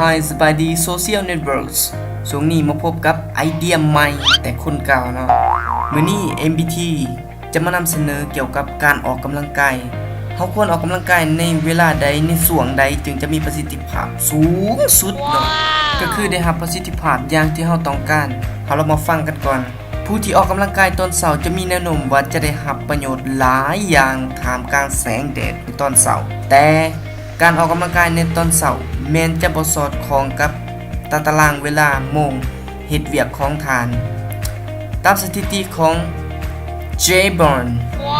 Hi สบายดี Social Networks ช่วงนี้มาพบกับไอเดียใหม่แต่คนเก่าเนาะมื้อนี้ MBT จะมานำเสนอเกี่ยวกับการออกกำลังกายเฮาควรออกกำลังกายในเวลาใดในช่วงใดจึงจะมีประสิทธิภาพสูงสุดเนาะก็คือได้รับประสิทธิภาพอย่างที่เฮาต้องการเรามาฟังกันก่อนผู้ที่ออกกำลังกายตอนเช้าจะมีแนวโน้มว่าจะได้รับประโยชน์หลายอย่างท่ามกลางแสงแดดในตอนเช้าแต่การออกกำลังกายในตอนเช้าแม้นจะบ่สอดคล้องกับตารางเวลาโมงเฮ็ดเวียกของทานตามสถิติของ J. Burn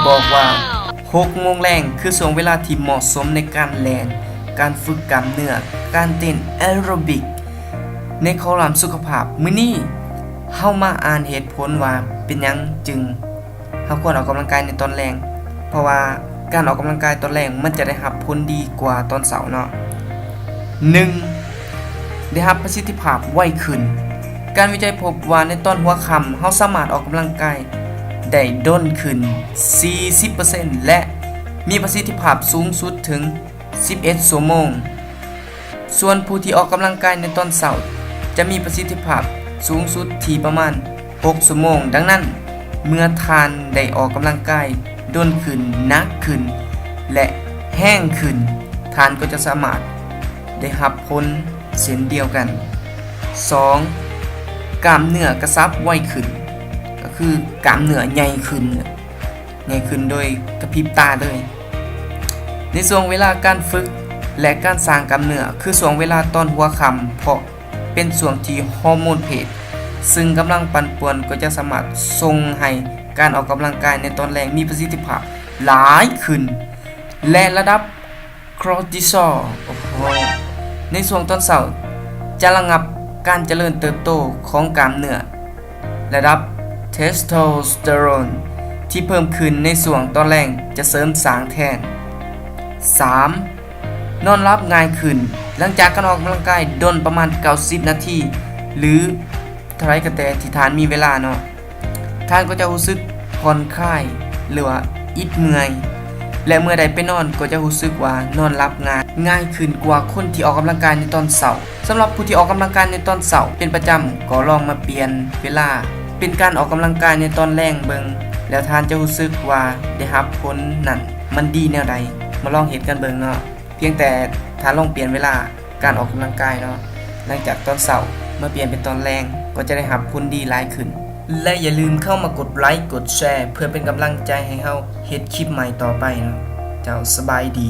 บอกว่า6 โมงแรงคือช่วงเวลาที่เหมาะสมในการแล่นการฝึกกล้ามเนื้อการเต้นแอโรบิกในคอลัมน์สุขภาพมื้อนี้เฮามาอ่านเหตุผลว่าเป็นหยังจึงเฮาควรออกกำลังกายในตอนแรงเพราะว่าการออกกำลังกายตอนแรงมันจะได้รับผลดีกว่าตอนเช้าเนาะ 1. ได้รับประสิทธิภาพไวขึ้นการวิจัยพบว่าในตอนหัวค่ำเฮาสามารถออกกำลังกายได้ด้นขึ้น 40% และมีประสิทธิภาพสูงสุดถึง 11 ชั่วโมงส่วนผู้ที่ออกกำลังกายในตอนเช้าจะมีประสิทธิภาพสูงสุดที่ประมาณ 6 ชั่วโมงดังนั้นเมื่อทานได้ออกกำลังกายด้นขึ้นหนักขึ้นและแห้งขึ้นทานก็จะสามารถได้รับผลเช่นเดียวกัน 2. กล้ามเนื้อกระชับไวขึ้นก็คือกล้ามเนื้อใหญ่ขึ้นโดยกระพริบตาเลยในช่วงเวลาการฝึกและการสร้างกล้ามเนื้อคือช่วงเวลาตอนหัวค่ำเพราะเป็นช่วงที่ฮอร์โมนเพศซึ่งกำลังปั่นป่วนก็จะสามารถส่งให้การออกกำลังกายในตอนแรกมีประสิทธิภาพหลายขึ้นและระดับคอร์ติซอลในช่วงตอนเช้าจะระงับการเจริญเติบโตของกล้ามเนื้อระดับเทสโทสเตอโรนที่เพิ่มขึ้นในช่วงตอนแรกจะเสริมสร้างแทน 3. นอนหลับง่ายขึ้นหลังจากการออกกำลังกายดนประมาณ90นาทีหรือเท่าไรก็แต่ที่ทานมีเวลาเนาะทานก็จะรู้สึกผ่อนคลายหรือว่าอิดเมื่อยและเมื่อใดไปนอนก็จะรู้สึกว่านอนหลับง่ายขึ้นกว่าคนที่ออกกำลังกายในตอนเช้าสำหรับผู้ที่ออกกำลังกายในตอนเช้าเป็นประจำก็ลองมาเปลี่ยนเวลาเป็นการออกกำลังกายในตอนแรงเบิงแล้วทานจะรู้สึกว่าได้รับผลนั่นมันดีแนวใดมาลองเฮ็ดกันเบิงเนาะเพียงแต่ทานลองเปลี่ยนเวลาการออกกำลังกายเนาะหลังจากตอนเช้าเมื่อเปลี่ยนเป็นตอนแรงก็จะได้รับผลดีหลายขึ้นและอย่าลืมเข้ามากดไลค์กดแชร์เพื่อเป็นกำลังใจให้เฮาเฮ็ดคลิปใหม่ต่อไปเนาะเจ้าสบายดี